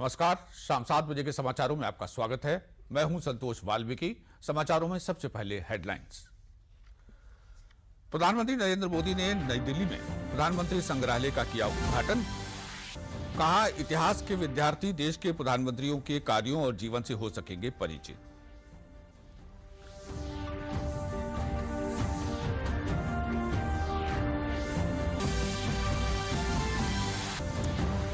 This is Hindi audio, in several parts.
नमस्कार। शाम 7 बजे के समाचारों में आपका स्वागत है। मैं हूं संतोष वाल्मीकि। समाचारों में सबसे पहले हेडलाइंस। प्रधानमंत्री नरेंद्र मोदी ने नई दिल्ली में प्रधानमंत्री संग्रहालय का किया उद्घाटन। कहा, इतिहास के विद्यार्थी देश के प्रधानमंत्रियों के कार्यों और जीवन से हो सकेंगे परिचित।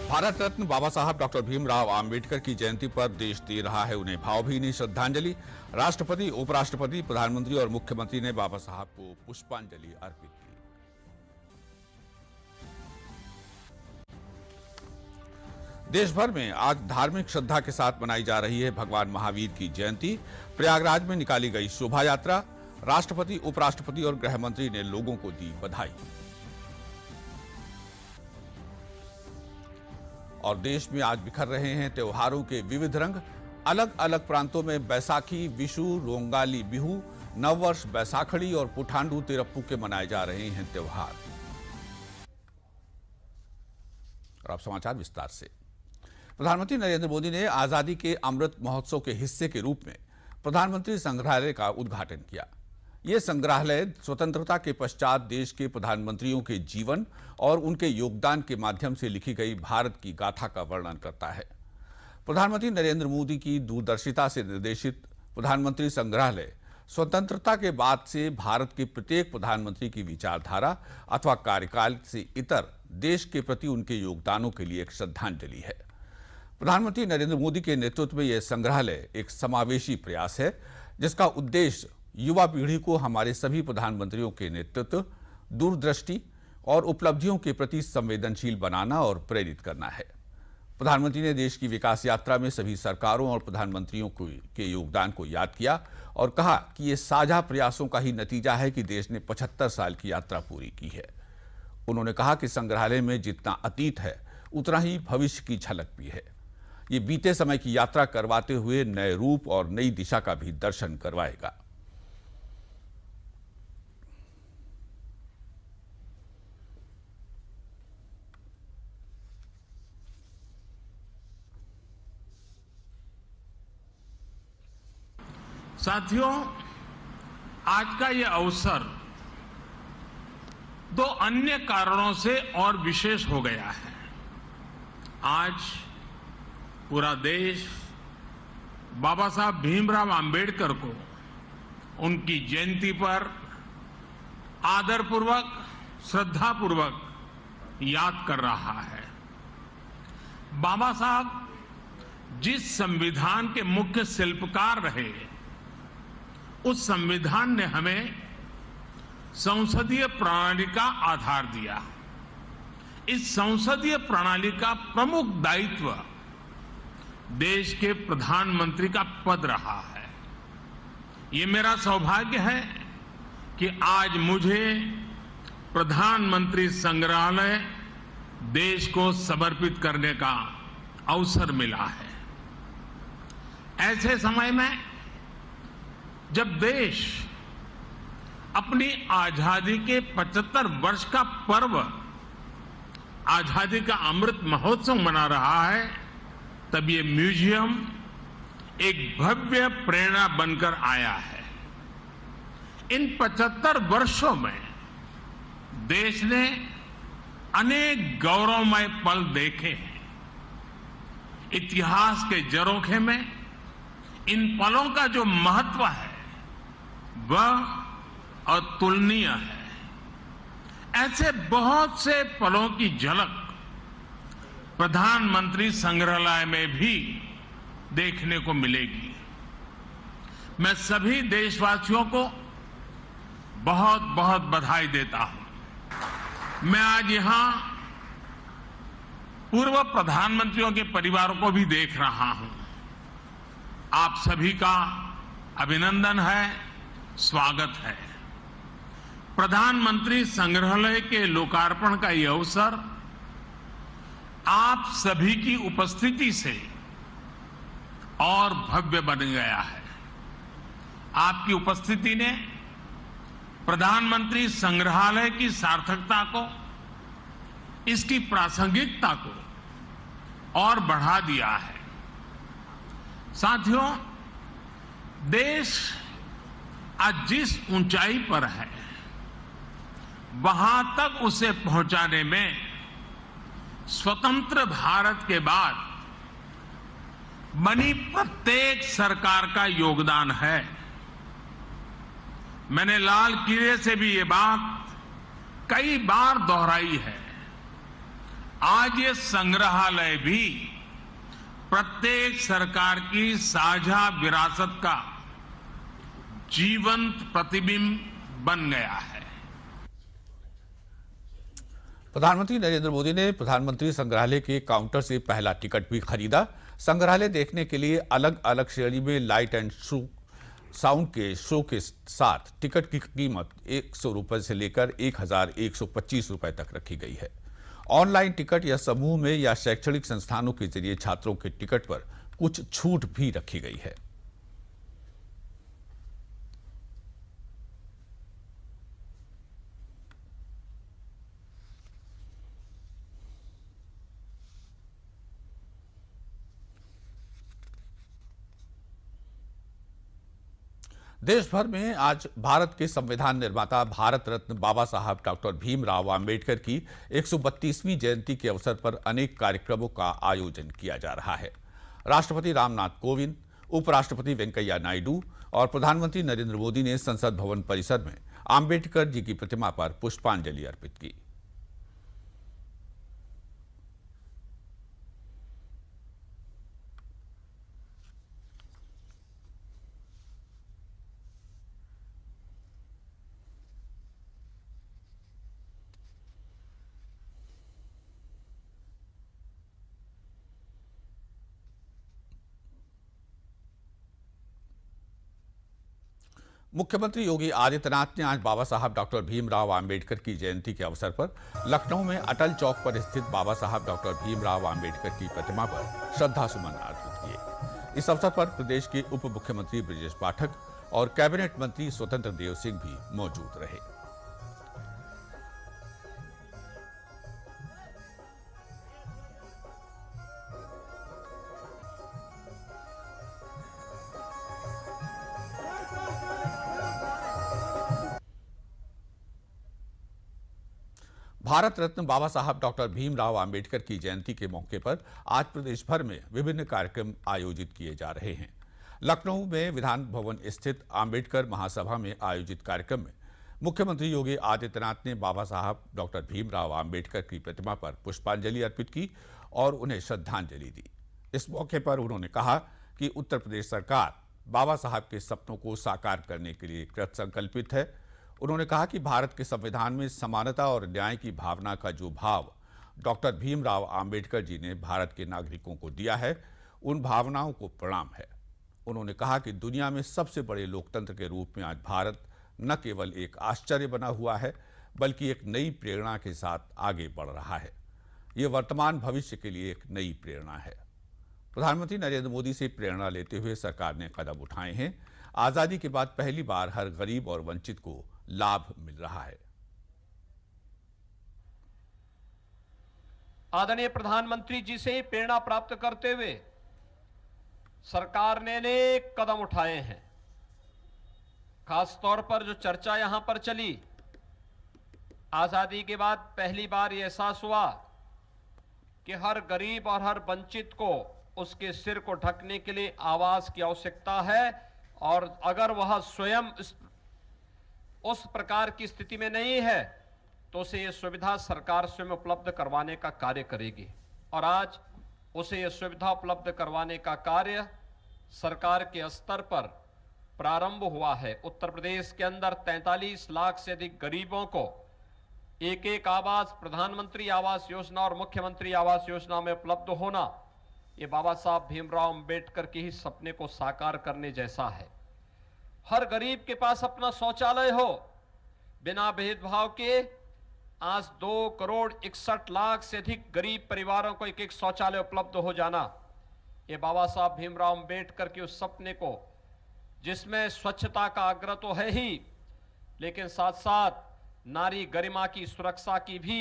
भारत रत्न बाबा साहब डॉक्टर भीमराव आम्बेडकर की जयंती पर देश दे रहा है उन्हें भावभीनी श्रद्धांजलि। राष्ट्रपति, उपराष्ट्रपति, प्रधानमंत्री और मुख्यमंत्री ने बाबा साहब को पुष्पांजलि अर्पित की। देश भर में आज धार्मिक श्रद्धा के साथ मनाई जा रही है भगवान महावीर की जयंती। प्रयागराज में निकाली गई शोभा यात्रा। राष्ट्रपति, उपराष्ट्रपति और गृह मंत्री ने लोगों को दी बधाई। और देश में आज बिखर रहे हैं त्योहारों के विविध रंग। अलग अलग प्रांतों में बैसाखी, विशु, रोंगाली बिहू, नववर्ष बैसाखड़ी और पुठांडू तिरप्पू के मनाए जा रहे हैं त्योहार। और अब समाचार विस्तार से। प्रधानमंत्री नरेंद्र मोदी ने आजादी के अमृत महोत्सव के हिस्से के रूप में प्रधानमंत्री संग्रहालय का उद्घाटन किया। यह संग्रहालय स्वतंत्रता के पश्चात देश के प्रधानमंत्रियों के जीवन और उनके योगदान के माध्यम से लिखी गई भारत की गाथा का वर्णन करता है। प्रधानमंत्री नरेंद्र मोदी की दूरदर्शिता से निर्देशित प्रधानमंत्री संग्रहालय स्वतंत्रता के बाद से भारत के प्रत्येक प्रधानमंत्री की विचारधारा अथवा कार्यकाल से इतर देश के प्रति उनके योगदानों के लिए एक श्रद्धांजलि है। प्रधानमंत्री नरेंद्र मोदी के नेतृत्व में यह संग्रहालय एक समावेशी प्रयास है, जिसका उद्देश्य युवा पीढ़ी को हमारे सभी प्रधानमंत्रियों के नेतृत्व, दूरदृष्टि और उपलब्धियों के प्रति संवेदनशील बनाना और प्रेरित करना है। प्रधानमंत्री ने देश की विकास यात्रा में सभी सरकारों और प्रधानमंत्रियों के योगदान को याद किया और कहा कि ये साझा प्रयासों का ही नतीजा है कि देश ने 75 साल की यात्रा पूरी की है। उन्होंने कहा कि संग्रहालय में जितना अतीत है उतना ही भविष्य की झलक भी है। ये बीते समय की यात्रा करवाते हुए नए रूप और नई दिशा का भी दर्शन करवाएगा। साथियों, आज का ये अवसर दो अन्य कारणों से और विशेष हो गया है। आज पूरा देश बाबा साहब भीमराव आम्बेडकर को उनकी जयंती पर आदरपूर्वक, श्रद्धापूर्वक याद कर रहा है। बाबा साहब जिस संविधान के मुख्य शिल्पकार रहे, उस संविधान ने हमें संसदीय प्रणाली का आधार दिया। इस संसदीय प्रणाली का प्रमुख दायित्व देश के प्रधानमंत्री का पद रहा है। ये मेरा सौभाग्य है कि आज मुझे प्रधानमंत्री संग्रहालय देश को समर्पित करने का अवसर मिला है। ऐसे समय में जब देश अपनी आजादी के 75 वर्ष का पर्व, आजादी का अमृत महोत्सव मना रहा है, तब ये म्यूजियम एक भव्य प्रेरणा बनकर आया है। इन 75 वर्षों में देश ने अनेक गौरवमय पल देखे हैं। इतिहास के झरोखे में इन पलों का जो महत्व है वह अतुलनीय है। ऐसे बहुत से पलों की झलक प्रधानमंत्री संग्रहालय में भी देखने को मिलेगी। मैं सभी देशवासियों को बहुत बहुत बधाई देता हूं। मैं आज यहां पूर्व प्रधानमंत्रियों के परिवारों को भी देख रहा हूं। आप सभी का अभिनंदन है, स्वागत है। प्रधानमंत्री संग्रहालय के लोकार्पण का यह अवसर आप सभी की उपस्थिति से और भव्य बन गया है। आपकी उपस्थिति ने प्रधानमंत्री संग्रहालय की सार्थकता को, इसकी प्रासंगिकता को और बढ़ा दिया है। साथियों, देश आज जिस ऊंचाई पर है, वहां तक उसे पहुंचाने में स्वतंत्र भारत के बाद बनी प्रत्येक सरकार का योगदान है। मैंने लाल किले से भी ये बात कई बार दोहराई है। आज ये संग्रहालय भी प्रत्येक सरकार की साझा विरासत का जीवंत प्रतिबिंब बन गया है। प्रधानमंत्री नरेंद्र मोदी ने प्रधानमंत्री संग्रहालय के काउंटर से पहला टिकट भी खरीदा। संग्रहालय देखने के लिए अलग अलग श्रेणी में लाइट एंड साउंड के शो के साथ टिकट की कीमत 100 रुपए से लेकर 1125 रुपए तक रखी गई है। ऑनलाइन टिकट या समूह में या शैक्षणिक संस्थानों के जरिए छात्रों के टिकट पर कुछ छूट भी रखी गई है। देश भर में आज भारत के संविधान निर्माता भारत रत्न बाबा साहब डॉक्टर भीमराव अंबेडकर की 132वीं जयंती के अवसर पर अनेक कार्यक्रमों का आयोजन किया जा रहा है। राष्ट्रपति रामनाथ कोविंद, उपराष्ट्रपति वेंकैया नायडू और प्रधानमंत्री नरेंद्र मोदी ने संसद भवन परिसर में अंबेडकर जी की प्रतिमा पर पुष्पांजलि अर्पित की। मुख्यमंत्री योगी आदित्यनाथ ने आज बाबा साहब डॉक्टर भीमराव अंबेडकर की जयंती के अवसर पर लखनऊ में अटल चौक पर स्थित बाबा साहब डॉक्टर भीमराव अंबेडकर की प्रतिमा पर श्रद्धासुमन अर्पित किए। इस अवसर पर प्रदेश के उप मुख्यमंत्री ब्रजेश पाठक और कैबिनेट मंत्री स्वतंत्र देव सिंह भी मौजूद रहे। भारत रत्न बाबा साहब डॉक्टर भीमराव अंबेडकर की जयंती के मौके पर आज प्रदेश भर में विभिन्न कार्यक्रम आयोजित किए जा रहे हैं। लखनऊ में विधान भवन स्थित अंबेडकर महासभा में आयोजित कार्यक्रम में मुख्यमंत्री योगी आदित्यनाथ ने बाबा साहब डॉक्टर भीमराव अंबेडकर की प्रतिमा पर पुष्पांजलि अर्पित की और उन्हें श्रद्धांजलि दी। इस मौके पर उन्होंने कहा कि उत्तर प्रदेश सरकार बाबा साहब के सपनों को साकार करने के लिए कृत संकल्पित है। उन्होंने कहा कि भारत के संविधान में समानता और न्याय की भावना का जो भाव डॉक्टर भीमराव अंबेडकर जी ने भारत के नागरिकों को दिया है, उन भावनाओं को प्रणाम है। उन्होंने कहा कि दुनिया में सबसे बड़े लोकतंत्र के रूप में आज भारत न केवल एक आश्चर्य बना हुआ है, बल्कि एक नई प्रेरणा के साथ आगे बढ़ रहा है। ये वर्तमान भविष्य के लिए एक नई प्रेरणा है। प्रधानमंत्री नरेंद्र मोदी से प्रेरणा लेते हुए सरकार ने कदम उठाए हैं। आजादी के बाद पहली बार हर गरीब और वंचित को लाभ मिल रहा है। आदरणीय प्रधानमंत्री जी से प्रेरणा प्राप्त करते हुए सरकार ने अनेक कदम उठाए हैं। खास तौर पर जो चर्चा यहां पर चली, आजादी के बाद पहली बार यह एहसास हुआ कि हर गरीब और हर वंचित को उसके सिर को ढकने के लिए आवास की आवश्यकता है, और अगर वह स्वयं उस प्रकार की स्थिति में नहीं है तो उसे यह सुविधा सरकार स्वयं उपलब्ध करवाने का कार्य करेगी। और आज उसे यह सुविधा उपलब्ध करवाने का कार्य सरकार के स्तर पर प्रारंभ हुआ है। उत्तर प्रदेश के अंदर 43 लाख से अधिक गरीबों को एक एक आवास प्रधानमंत्री आवास योजना और मुख्यमंत्री आवास योजना में उपलब्ध होना, ये बाबा साहब भीमराव अंबेडकर के ही सपने को साकार करने जैसा है। हर गरीब के पास अपना शौचालय हो, बिना भेदभाव के आज 2 करोड़ 61 लाख से अधिक गरीब परिवारों को एक एक शौचालय उपलब्ध हो जाना, ये बाबा साहब भीमराव अंबेडकर के उस सपने को, जिसमें स्वच्छता का आग्रह तो है ही, लेकिन साथ साथ नारी गरिमा की सुरक्षा की भी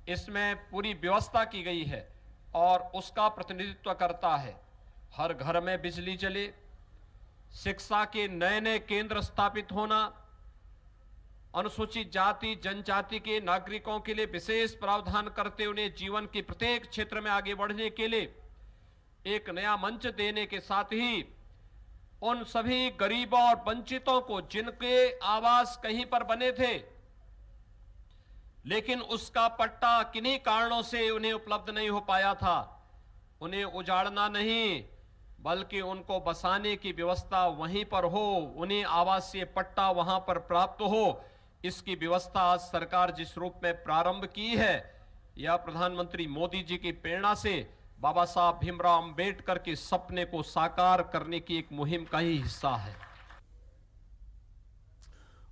इसमें पूरी व्यवस्था की गई है। और उसका प्रतिनिधित्व करता है। हर घर में बिजली चले, शिक्षा के नए नए केंद्र स्थापित होना, अनुसूचित जाति जनजाति के नागरिकों के लिए विशेष प्रावधान करते उन्हें जीवन के प्रत्येक क्षेत्र में आगे बढ़ने के लिए एक नया मंच देने के साथ ही उन सभी गरीबों और वंचितों को जिनके आवास कहीं पर बने थे लेकिन उसका पट्टा किन्हीं कारणों से उन्हें उपलब्ध नहीं हो पाया था, उन्हें उजाड़ना नहीं बल्कि उनको बसाने की व्यवस्था वहीं पर हो, उन्हें आवासीय पट्टा वहां पर प्राप्त हो, इसकी व्यवस्था आज सरकार जिस रूप में प्रारंभ की है, यह प्रधानमंत्री मोदी जी की प्रेरणा से बाबा साहब भीमराव अंबेडकर के सपने को साकार करने की एक मुहिम का ही हिस्सा है।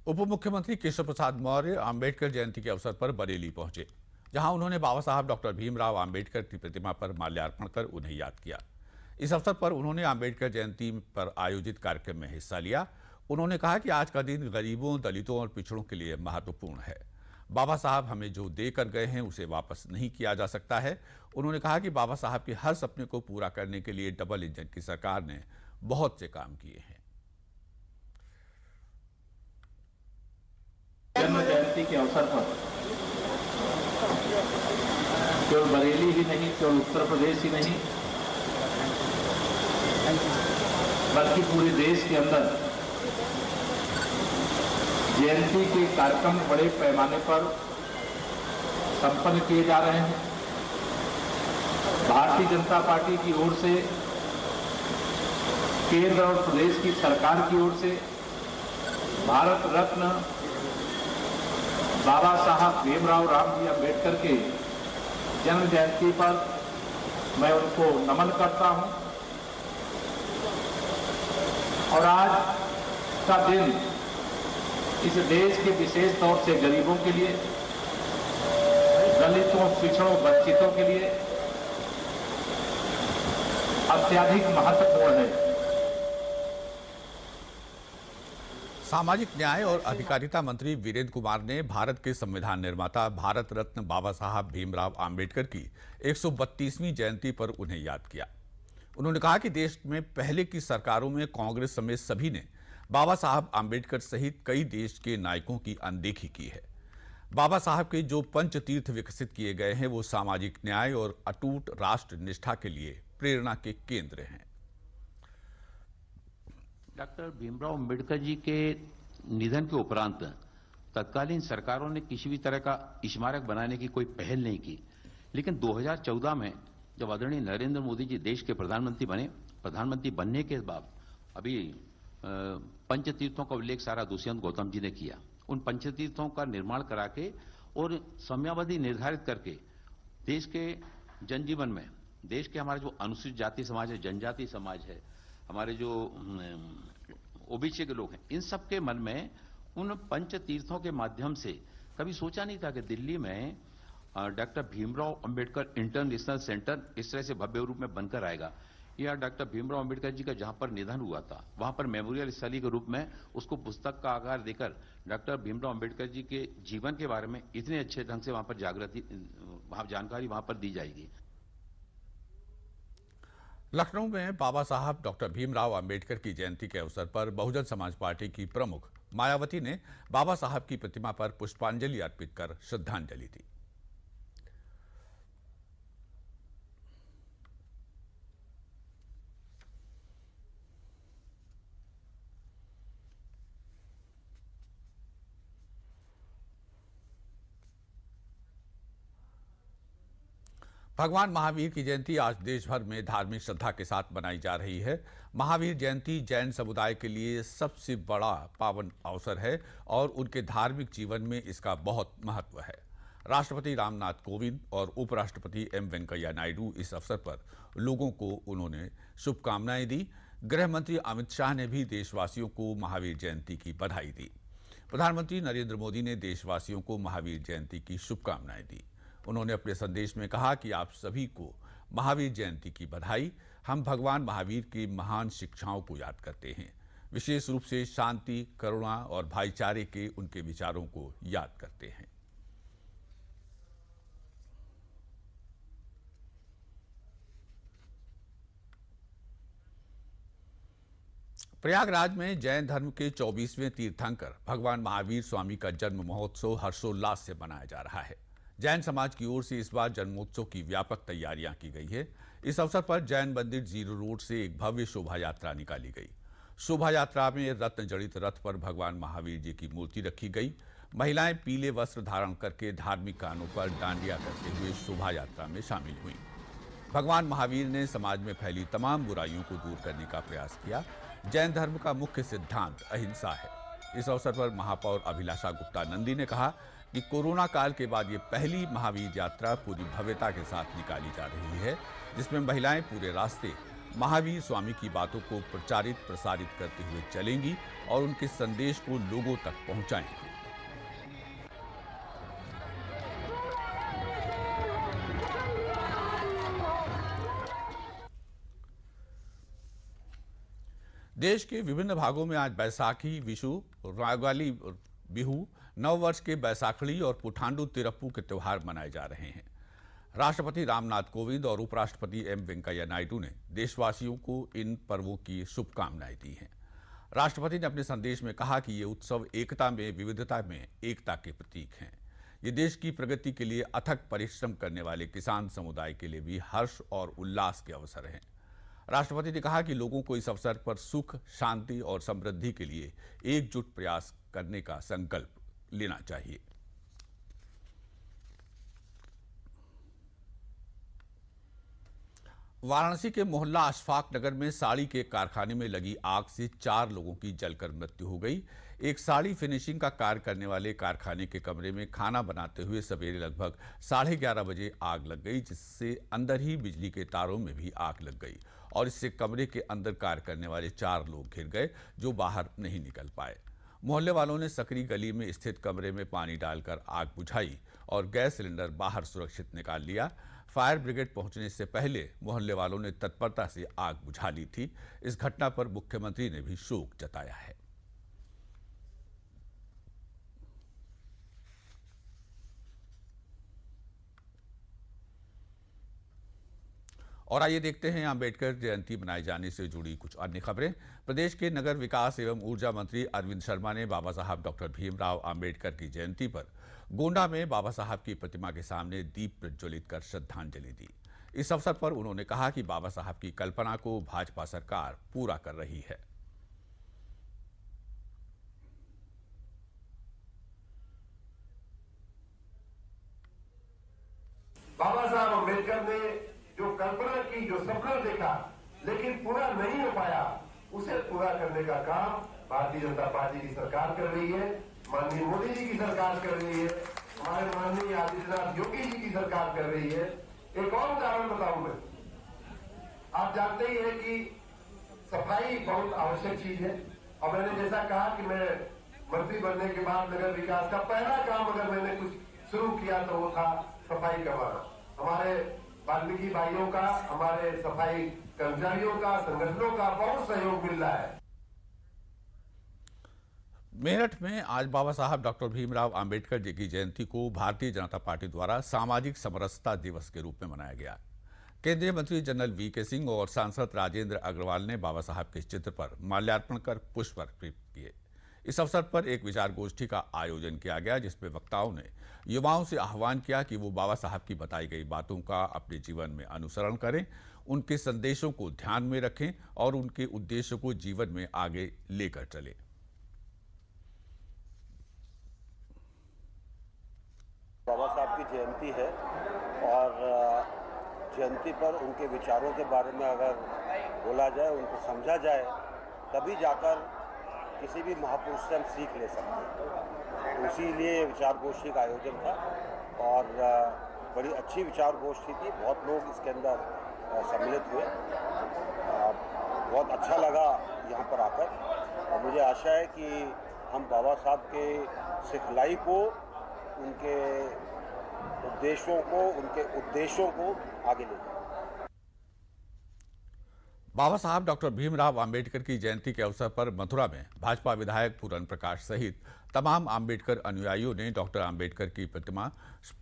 उप मुख्यमंत्री केशव प्रसाद मौर्य अंबेडकर जयंती के अवसर पर बरेली पहुंचे, जहां उन्होंने बाबा साहब डॉक्टर भीमराव अंबेडकर की प्रतिमा पर माल्यार्पण कर उन्हें याद किया। इस अवसर पर उन्होंने अंबेडकर जयंती पर आयोजित कार्यक्रम में हिस्सा लिया। उन्होंने कहा कि आज का दिन गरीबों, दलितों और पिछड़ों के लिए महत्वपूर्ण है। बाबा साहब हमें जो दे कर गए हैं उसे वापस नहीं किया जा सकता है। उन्होंने कहा कि बाबा साहब के हर सपने को पूरा करने के लिए डबल इंजन की सरकार ने बहुत से काम किए हैं। जन्म जयंती के अवसर पर केवल बरेली ही नहीं, केवल उत्तर प्रदेश ही नहीं, बल्कि पूरे देश के अंदर जयंती के कार्यक्रम बड़े पैमाने पर संपन्न किए जा रहे हैं। भारतीय जनता पार्टी की ओर से, केंद्र और प्रदेश की सरकार की ओर से भारत रत्न बाबा साहब भीमराव रामजी अंबेडकर के जन्म जयंती पर मैं उनको नमन करता हूं। और आज का दिन इस देश के विशेष तौर से गरीबों के लिए, दलितों, पिछड़ों, वंचितों के लिए अत्यधिक महत्वपूर्ण है। सामाजिक न्याय और अधिकारिता मंत्री वीरेंद्र कुमार ने भारत के संविधान निर्माता भारत रत्न बाबा साहब भीमराव अंबेडकर की 132वीं जयंती पर उन्हें याद किया। उन्होंने कहा कि देश में पहले की सरकारों में कांग्रेस समेत सभी ने बाबा साहब अंबेडकर सहित कई देश के नायकों की अनदेखी की है। बाबा साहब के जो पंच तीर्थ विकसित किए गए हैं वो सामाजिक न्याय और अटूट राष्ट्र निष्ठा के लिए प्रेरणा के केंद्र हैं। डॉक्टर भीमराव अंबेडकर जी के निधन के उपरांत तत्कालीन सरकारों ने किसी भी तरह का स्मारक बनाने की कोई पहल नहीं की, लेकिन 2014 में जब आदरणीय नरेंद्र मोदी जी देश के प्रधानमंत्री बने, प्रधानमंत्री बनने के बाद अभी पंचतीर्थों का उल्लेख सारा दुष्यंत गौतम जी ने किया। उन पंचतीर्थों का निर्माण करा के और समयावधि निर्धारित करके देश के जनजीवन में, देश के हमारे जो अनुसूचित जाति समाज है, जनजाति समाज है, हमारे जो ओबीसी के लोग हैं, इन सब के मन में उन पंच तीर्थों के माध्यम से कभी सोचा नहीं था कि दिल्ली में doctor Bhimrao Ambedkar international centre इस तरह से भव्य रूप में बनकर आएगा, या डॉक्टर भीमराव अंबेडकर जी का जहां पर निधन हुआ था वहां पर मेमोरियल स्थली के रूप में उसको पुस्तक का आकार देकर डॉक्टर भीमराव अंबेडकर जी के जीवन के बारे में इतने अच्छे ढंग से वहां पर जानकारी वहां पर दी जाएगी। लखनऊ में बाबा साहब डॉक्टर भीमराव अंबेडकर की जयंती के अवसर पर बहुजन समाज पार्टी की प्रमुख मायावती ने बाबा साहब की प्रतिमा पर पुष्पांजलि अर्पित कर श्रद्धांजलि दी। भगवान महावीर की जयंती आज देश भर में धार्मिक श्रद्धा के साथ मनाई जा रही है। महावीर जयंती जैन समुदाय के लिए सबसे बड़ा पावन अवसर है और उनके धार्मिक जीवन में इसका बहुत महत्व है। राष्ट्रपति रामनाथ कोविंद और उपराष्ट्रपति एम वेंकैया नायडू इस अवसर पर लोगों को उन्होंने शुभकामनाएं दी। गृह मंत्री अमित शाह ने भी देशवासियों को महावीर जयंती की बधाई दी। प्रधानमंत्री नरेंद्र मोदी ने देशवासियों को महावीर जयंती की शुभकामनाएं दी। उन्होंने अपने संदेश में कहा कि आप सभी को महावीर जयंती की बधाई। हम भगवान महावीर की महान शिक्षाओं को याद करते हैं, विशेष रूप से शांति, करुणा और भाईचारे के उनके विचारों को याद करते हैं। प्रयागराज में जैन धर्म के 24वें तीर्थंकर भगवान महावीर स्वामी का जन्म महोत्सव हर्षोल्लास से मनाया जा रहा है। जैन समाज की ओर से इस बार जन्मोत्सव की व्यापक तैयारियां की गई है। इस अवसर पर जैन मंदिर जीरो रोड से एक भव्य शोभा यात्रा निकाली गई। शोभा यात्रा में रत्न जड़ित रथ पर भगवान महावीर जी की मूर्ति रखी गई। महिलाएं पीले वस्त्र धारण करके धार्मिक गानों पर डांडिया करते हुए शोभा यात्रा में शामिल हुई। भगवान महावीर ने समाज में फैली तमाम बुराइयों को दूर करने का प्रयास किया। जैन धर्म का मुख्य सिद्धांत अहिंसा है। इस अवसर पर महापौर अभिलाषा गुप्ता नंदी ने कहा कि कोरोना काल के बाद ये पहली महावीर यात्रा पूरी भव्यता के साथ निकाली जा रही है, जिसमें महिलाएं पूरे रास्ते महावीर स्वामी की बातों को प्रचारित प्रसारित करते हुए चलेंगी और उनके संदेश को लोगों तक पहुंचाएंगी। देश के विभिन्न भागों में आज बैसाखी, विशु, रागाली बिहू, नववर्ष के बैसाखड़ी और पुठांडु तिरप्पू के त्योहार मनाए जा रहे हैं। राष्ट्रपति रामनाथ कोविंद और उपराष्ट्रपति एम वेंकैया नायडू ने देशवासियों को इन पर्वों की शुभकामनाएं दी हैं। राष्ट्रपति ने अपने संदेश में कहा कि ये उत्सव एकता में विविधता में एकता के प्रतीक हैं। ये देश की प्रगति के लिए अथक परिश्रम करने वाले किसान समुदाय के लिए भी हर्ष और उल्लास के अवसर हैं। राष्ट्रपति ने कहा कि लोगों को इस अवसर पर सुख, शांति और समृद्धि के लिए एकजुट प्रयास करने का संकल्प लेना चाहिए। वाराणसी के मोहल्ला अशफाक नगर में साड़ी के कारखाने में लगी आग से 4 लोगों की जलकर मृत्यु हो गई। एक साड़ी फिनिशिंग का कार्य करने वाले कारखाने के कमरे में खाना बनाते हुए सवेरे लगभग 11:30 बजे आग लग गई, जिससे अंदर ही बिजली के तारों में भी आग लग गई और इससे कमरे के अंदर कार्य करने वाले 4 लोग घिर गए, जो बाहर नहीं निकल पाए। मोहल्ले वालों ने सकरी गली में स्थित कमरे में पानी डालकर आग बुझाई और गैस सिलेंडर बाहर सुरक्षित निकाल लिया। फायर ब्रिगेड पहुंचने से पहले मोहल्ले वालों ने तत्परता से आग बुझा ली थी। इस घटना पर मुख्यमंत्री ने भी शोक जताया है। और आइए देखते हैं अंबेडकर जयंती मनाए जाने से जुड़ी कुछ अन्य खबरें। प्रदेश के नगर विकास एवं ऊर्जा मंत्री अरविंद शर्मा ने बाबा साहब डॉक्टर भीमराव अंबेडकर की जयंती पर गोंडा में बाबा साहब की प्रतिमा के सामने दीप प्रज्वलित कर श्रद्धांजलि दी। इस अवसर पर उन्होंने कहा कि बाबा साहब की कल्पना को भाजपा सरकार पूरा कर रही है। बाबा साहब अम्बेडकर ने जो कल्पना की, जो सपना देखा, लेकिन पूरा नहीं हो पाया, उसे पूरा करने का काम भारतीय जनता पार्टी की सरकार कर रही है। माननीय मोदी जी की सरकार कर रही है, हमारे माननीय आदित्यनाथ योगी जी की सरकार कर रही है। एक और उदाहरण बताऊं मैं, आप जानते ही हैं कि सफाई बहुत आवश्यक चीज है और मैंने जैसा कहा कि मैं मंत्री बनने के बाद नगर विकास का पहला काम अगर मैंने कुछ शुरू किया तो वो था सफाई करवाना। हमारे वाल्मीकि भाइयों का, हमारे सफाई कर्मचारियों का, संगठनों का बहुत सहयोग मिल रहा है। मेरठ में आज बाबा साहब डॉक्टर भीमराव अंबेडकर जी की जयंती को भारतीय जनता पार्टी द्वारा सामाजिक समरसता दिवस के रूप में मनाया गया। केंद्रीय मंत्री जनरल वीके सिंह और सांसद राजेंद्र अग्रवाल ने बाबा साहब के चित्र पर माल्यार्पण कर पुष्प अर्पित किए। इस अवसर पर एक विचार गोष्ठी का आयोजन किया गया, जिसमें वक्ताओं ने युवाओं से आह्वान किया कि वो बाबा साहब की बताई गई बातों का अपने जीवन में अनुसरण करें, उनके संदेशों को ध्यान में रखें और उनके उद्देश्यों को जीवन में आगे लेकर चलें। बाबा साहब की जयंती है और जयंती पर उनके विचारों के बारे में अगर बोला जाए, उनको समझा जाए, तभी जाकर किसी भी महापुरुष से हम सीख ले सकते हैं। तो इसीलिए विचार गोष्ठी का आयोजन था और बड़ी अच्छी विचार गोष्ठी थी। बहुत लोग इसके अंदर सम्मिलित हुए। बहुत अच्छा लगा यहाँ पर आकर और मुझे आशा है कि हम बाबा साहब के सिखलाई को, उनके उद्देश्यों को आगे ले जाएं। बाबा साहब डॉक्टर भीमराव अंबेडकर की जयंती के अवसर पर मथुरा में भाजपा विधायक पूरन प्रकाश सहित तमाम अंबेडकर अनुयायियों ने डॉक्टर अंबेडकर की प्रतिमा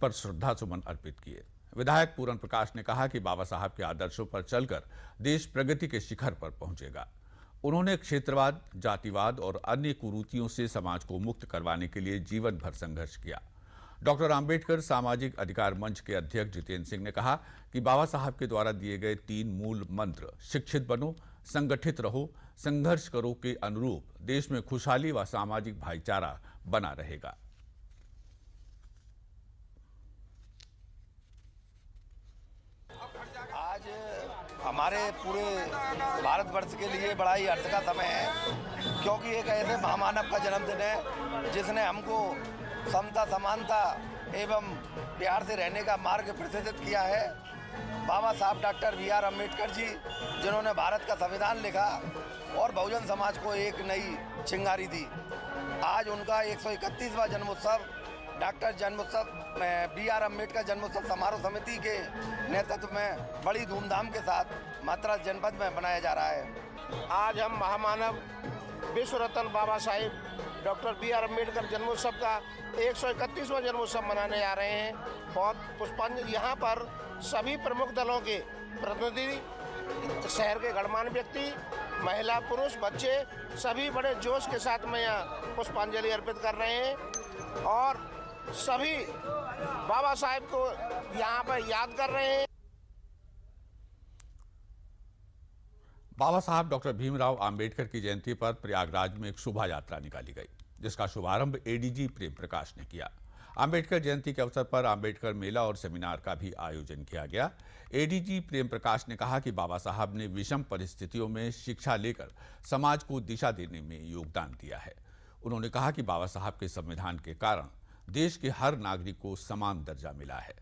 पर श्रद्धा सुमन अर्पित किए। विधायक पूरन प्रकाश ने कहा कि बाबा साहब के आदर्शों पर चलकर देश प्रगति के शिखर पर पहुंचेगा। उन्होंने क्षेत्रवाद, जातिवाद और अन्य कुरीतियों से समाज को मुक्त करवाने के लिए जीवन भर संघर्ष किया। डॉक्टर आंबेडकर सामाजिक अधिकार मंच के अध्यक्ष जितेंद्र सिंह ने कहा कि बाबा साहब के द्वारा दिए गए 3 मूल मंत्र शिक्षित बनो, संगठित रहो, संघर्ष करो के अनुरूप देश में खुशहाली व सामाजिक भाईचारा बना रहेगा। आज हमारे पूरे भारतवर्ष के लिए बड़ा ही हर्ष का समय है, क्योंकि एक ऐसे महामानव का जन्मदिन है जिसने हमको समता, समानता एवं प्यार से रहने का मार्ग प्रदर्शित किया है। बाबा साहब doctor B R Ambedkar ji, जिन्होंने भारत का संविधान लिखा और बहुजन समाज को एक नई चिंगारी दी। आज उनका 131वां जन्मोत्सव डॉक्टर जन्मोत्सव बी आर अम्बेडकर जन्मोत्सव समारोह समिति के नेतृत्व में बड़ी धूमधाम के साथ मद्रास जनपद में मनाया जा रहा है। आज हम महामानव विश्व रत्न Baba Sahib doctor B R Ambedkar जन्मोत्सव का 131वां जन्मोत्सव मनाने जा रहे हैं। बहुत पुष्पांजलि यहाँ पर सभी प्रमुख दलों के प्रतिनिधि, शहर के गणमान्य व्यक्ति, महिला, पुरुष, बच्चे सभी बड़े जोश के साथ में यहाँ पुष्पांजलि अर्पित कर रहे हैं और सभी बाबा साहेब को यहाँ पर याद कर रहे हैं। बाबा साहब डॉक्टर भीमराव आंबेडकर की जयंती पर प्रयागराज में एक शोभा यात्रा निकाली गई, जिसका शुभारंभ एडीजी प्रेम प्रकाश ने किया। आंबेडकर जयंती के अवसर पर आंबेडकर मेला और सेमिनार का भी आयोजन किया गया। एडीजी प्रेम प्रकाश ने कहा कि बाबा साहब ने विषम परिस्थितियों में शिक्षा लेकर समाज को दिशा देने में योगदान दिया है। उन्होंने कहा कि बाबा साहब के संविधान के कारण देश के हर नागरिक को समान दर्जा मिला है।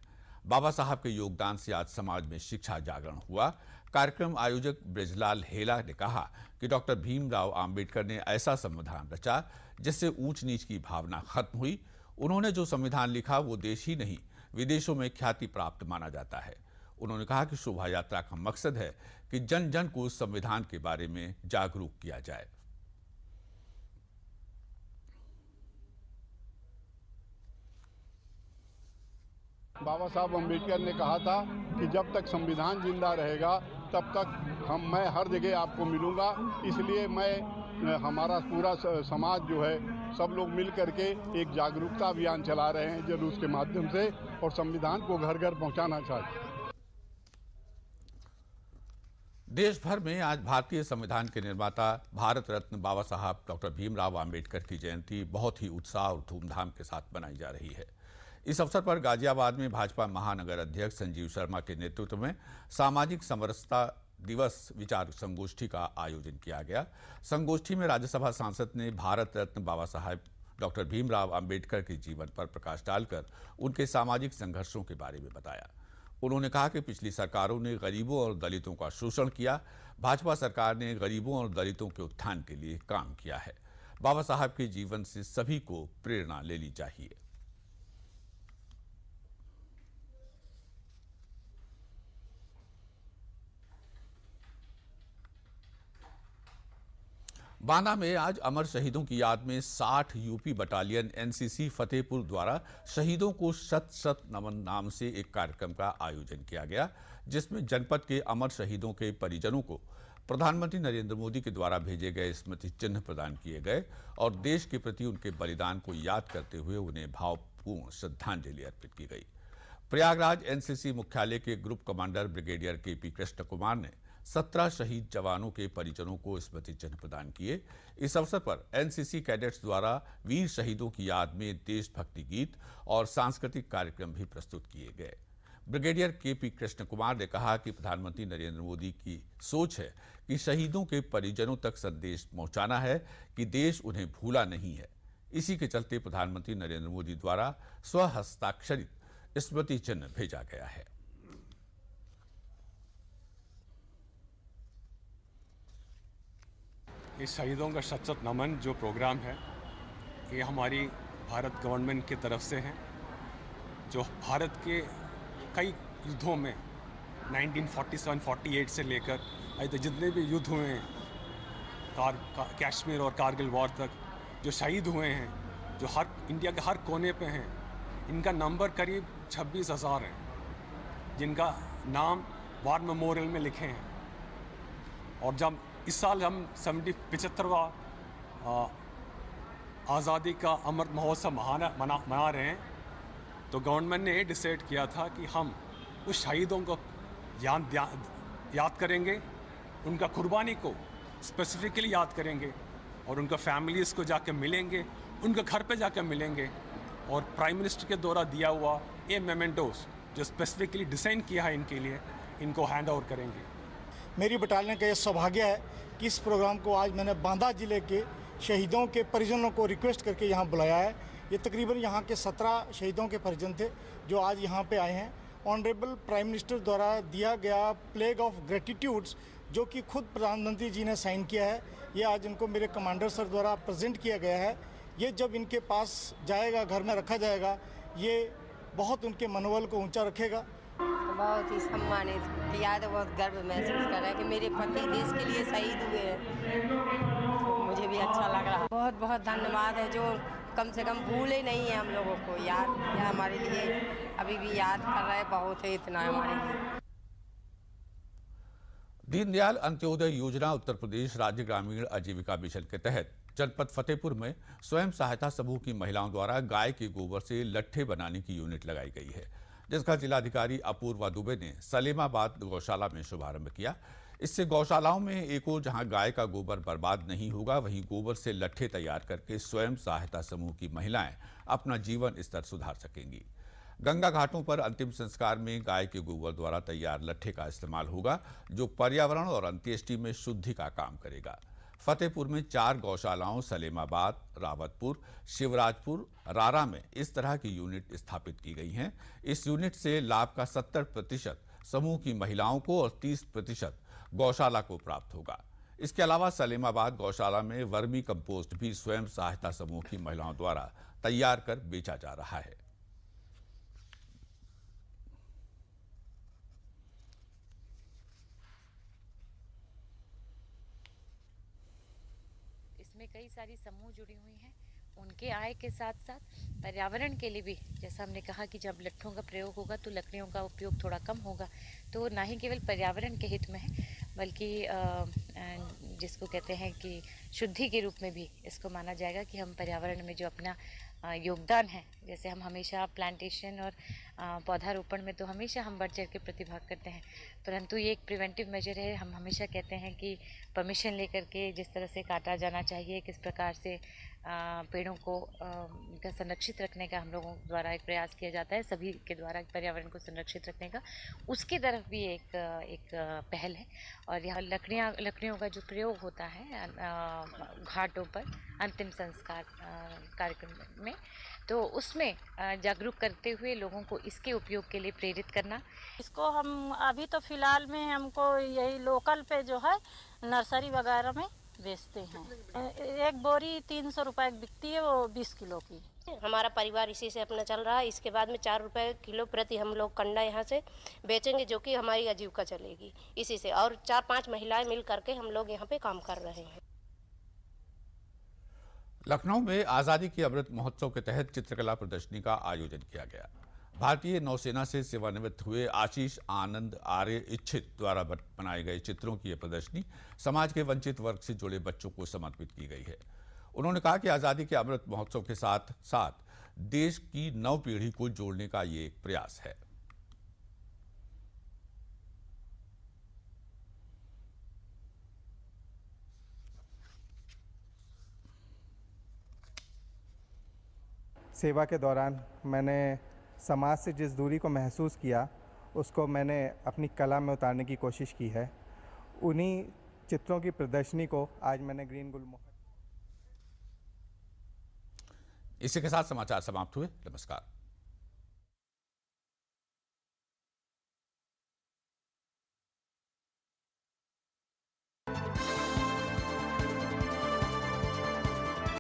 बाबा साहब के योगदान से आज समाज में शिक्षा जागरण हुआ। कार्यक्रम आयोजक ब्रजलाल हेला ने कहा कि डॉक्टर भीमराव आंबेडकर ने ऐसा संविधान रचा जिससे ऊंच नीच की भावना खत्म हुई। उन्होंने जो संविधान लिखा वो देश ही नहीं विदेशों में ख्याति प्राप्त माना जाता है। उन्होंने कहा कि शोभा यात्रा का मकसद है कि जन जन को संविधान के बारे में जागरूक किया जाए। बाबा साहब अम्बेडकर ने कहा था कि जब तक संविधान जिंदा रहेगा तब तक मैं हर जगह आपको मिलूंगा। इसलिए हमारा पूरा समाज जो है सब लोग मिल करके एक जागरूकता अभियान चला रहे हैं जुलूस के माध्यम से, और संविधान को घर घर पहुंचाना चाहिए। देश भर में आज भारतीय संविधान के निर्माता भारत रत्न बाबा साहब डॉक्टर भीमराव आंबेडकर की जयंती बहुत ही उत्साह और धूमधाम के साथ मनाई जा रही है। इस अवसर पर गाजियाबाद में भाजपा महानगर अध्यक्ष संजीव शर्मा के नेतृत्व में सामाजिक समरसता दिवस विचार संगोष्ठी का आयोजन किया गया। संगोष्ठी में राज्यसभा सांसद ने भारत रत्न बाबा साहब डॉक्टर भीमराव आंबेडकर के जीवन पर प्रकाश डालकर उनके सामाजिक संघर्षों के बारे में बताया। उन्होंने कहा कि पिछली सरकारों ने गरीबों और दलितों का शोषण किया, भाजपा सरकार ने गरीबों और दलितों के उत्थान के लिए काम किया है। बाबा साहब के जीवन से सभी को प्रेरणा लेनी चाहिए। बांदा में आज अमर शहीदों की याद में 60 यूपी बटालियन एनसीसी फतेहपुर द्वारा शहीदों को शत शत नमन नाम से एक कार्यक्रम का आयोजन किया गया, जिसमें जनपद के अमर शहीदों के परिजनों को प्रधानमंत्री नरेंद्र मोदी के द्वारा भेजे गए स्मृति चिन्ह प्रदान किए गए और देश के प्रति उनके बलिदान को याद करते हुए उन्हें भावपूर्ण श्रद्धांजलि अर्पित की गई। प्रयागराज एनसीसी मुख्यालय के group commander brigadier KP Krishna Kumar ने 17 शहीद जवानों के परिजनों को स्मृति चिन्ह प्रदान किए। इस अवसर पर एनसीसी कैडेट्स द्वारा वीर शहीदों की याद में देशभक्ति गीत और सांस्कृतिक कार्यक्रम भी प्रस्तुत किए गए। ब्रिगेडियर केपी कृष्ण कुमार ने कहा कि प्रधानमंत्री नरेंद्र मोदी की सोच है कि शहीदों के परिजनों तक संदेश पहुंचाना है कि देश उन्हें भूला नहीं है। इसी के चलते प्रधानमंत्री नरेंद्र मोदी द्वारा स्वहस्ताक्षरित स्मृति चिन्ह भेजा गया है। इस शहीदों का शत शत नमन जो प्रोग्राम है, ये हमारी भारत गवर्नमेंट की तरफ से है, जो भारत के कई युद्धों में 1947-48 से लेकर अभी तक जितने भी युद्ध हुए हैं, कश्मीर और कारगिल वॉर तक जो शहीद हुए हैं, जो इंडिया के हर कोने पे हैं, इनका नंबर करीब 26,000 है, जिनका नाम वार मेमोरियल में लिखे हैं। और जब इस साल हम 75वां आज़ादी का अमृत महोत्सव मना रहे हैं। तो गवर्नमेंट ने डिसाइड किया था कि हम उस शहीदों को याद करेंगे, उनका कुर्बानी को स्पेसिफिकली याद करेंगे और उनका फैमिलीज़ को जाकर मिलेंगे, उनके घर पे जाकर मिलेंगे और प्राइम मिनिस्टर के द्वारा दिया हुआ ये मेमेंटोस जो स्पेसिफिकली डिज़ाइन किया है इनके लिए, इनको हैंड ओवर करेंगे। मेरी बटालियन का ये सौभाग्य है कि इस प्रोग्राम को आज मैंने बांदा जिले के शहीदों के परिजनों को रिक्वेस्ट करके यहाँ बुलाया है। ये तकरीबन यहाँ के 17 शहीदों के परिजन थे जो आज यहाँ पे आए हैं। ऑनरेबल प्राइम मिनिस्टर द्वारा दिया गया प्लेग ऑफ ग्रेटिट्यूड्स जो कि खुद प्रधानमंत्री जी ने साइन किया है, ये आज इनको मेरे कमांडर सर द्वारा प्रेजेंट किया गया है। ये जब इनके पास जाएगा, घर में रखा जाएगा, ये बहुत उनके मनोबल को ऊंचा रखेगा। बहुत ही सम्मानित किया, तो बहुत गर्व महसूस कर रहा है कि मेरे पति देश के लिए शहीद हुए हैं। मुझे भी अच्छा लग रहा है। बहुत बहुत धन्यवाद है जो कम से कम भूले नहीं है हम लोगों को, याद या हमारे लिए अभी भी याद कर रहे हैं। बहुत है इतना हमारे लिए। दीनदयाल अंत्योदय योजना उत्तर प्रदेश राज्य ग्रामीण आजीविका मिशन के तहत जनपद फतेहपुर में स्वयं सहायता समूह की महिलाओं द्वारा गाय के गोबर से लट्ठे बनाने की यूनिट लगाई गई है, जिसका जिलाधिकारी अपूर्वा दुबे ने सलेमाबाद गौशाला में शुभारंभ किया। इससे गौशालाओं में एक ओर जहां गाय का गोबर बर्बाद नहीं होगा, वहीं गोबर से लट्ठे तैयार करके स्वयं सहायता समूह की महिलाएं अपना जीवन स्तर सुधार सकेंगी। गंगा घाटों पर अंतिम संस्कार में गाय के गोबर द्वारा तैयार लट्ठे का इस्तेमाल होगा, जो पर्यावरण और अंत्येष्टि में शुद्धि का काम करेगा। फतेहपुर में 4 गौशालाओं सलेमाबाद, रावतपुर, शिवराजपुर, रारा में इस तरह की यूनिट स्थापित की गई हैं। इस यूनिट से लाभ का 70% समूह की महिलाओं को और 30% गौशाला को प्राप्त होगा। इसके अलावा सलेमाबाद गौशाला में वर्मी कंपोस्ट भी स्वयं सहायता समूह की महिलाओं द्वारा तैयार कर बेचा जा रहा है। इसमें कई सारी समूह जुड़ी हुई हैं। उनके आय के साथ साथ पर्यावरण के लिए भी, जैसा हमने कहा कि जब लट्ठों का प्रयोग होगा तो लकड़ियों का उपयोग थोड़ा कम होगा, तो ना ही केवल पर्यावरण के हित में है बल्कि जिसको कहते हैं कि शुद्धि के रूप में भी इसको माना जाएगा कि हम पर्यावरण में जो अपना योगदान है, जैसे हम हमेशा प्लांटेशन और पौधारोपण में तो हमेशा हम बढ़ चढ़ के प्रतिभाग करते हैं, परंतु ये एक प्रिवेंटिव मेजर है। हम हमेशा कहते हैं कि परमिशन लेकर के जिस तरह से काटा जाना चाहिए, किस प्रकार से पेड़ों को का संरक्षित रखने का हम लोगों द्वारा एक प्रयास किया जाता है, सभी के द्वारा पर्यावरण को संरक्षित रखने का, उसकी तरफ भी एक पहल है। और यहाँ लकड़ियों का जो प्रयोग होता है घाटों पर अंतिम संस्कार कार्यक्रम में, तो उसमें जागरूक करते हुए लोगों को इसके उपयोग के लिए प्रेरित करना। इसको हम अभी तो फिलहाल में हमको यही लोकल पे जो है नर्सरी वगैरह में बेचते हैं। एक बोरी 300 रुपए बिकती है, वो 20 किलो की। हमारा परिवार इसी से अपना चल रहा है। इसके बाद में 4 रुपए किलो प्रति हम लोग कंडा यहाँ से बेचेंगे, जो कि हमारी आजीविका चलेगी इसी से। और 4-5 महिलाएं मिल करके हम लोग यहाँ पे काम कर रहे हैं। लखनऊ में आज़ादी के अमृत महोत्सव के तहत चित्रकला प्रदर्शनी का आयोजन किया गया। भारतीय नौसेना से सेवानिवृत्त हुए आशीष आनंद आर्य इच्छित द्वारा बनाए गए चित्रों की यह प्रदर्शनी समाज के वंचित वर्ग से जुड़े बच्चों को समर्पित की गई है। उन्होंने कहा कि आज़ादी के अमृत महोत्सव के साथ साथ देश की नव पीढ़ी को जोड़ने का ये एक प्रयास है। सेवा के दौरान मैंने समाज से जिस दूरी को महसूस किया, उसको मैंने अपनी कला में उतारने की कोशिश की है। उन्हीं चित्रों की प्रदर्शनी को आज मैंने ग्रीन गुलमोहर। इसी के साथ समाचार समाप्त हुए। नमस्कार।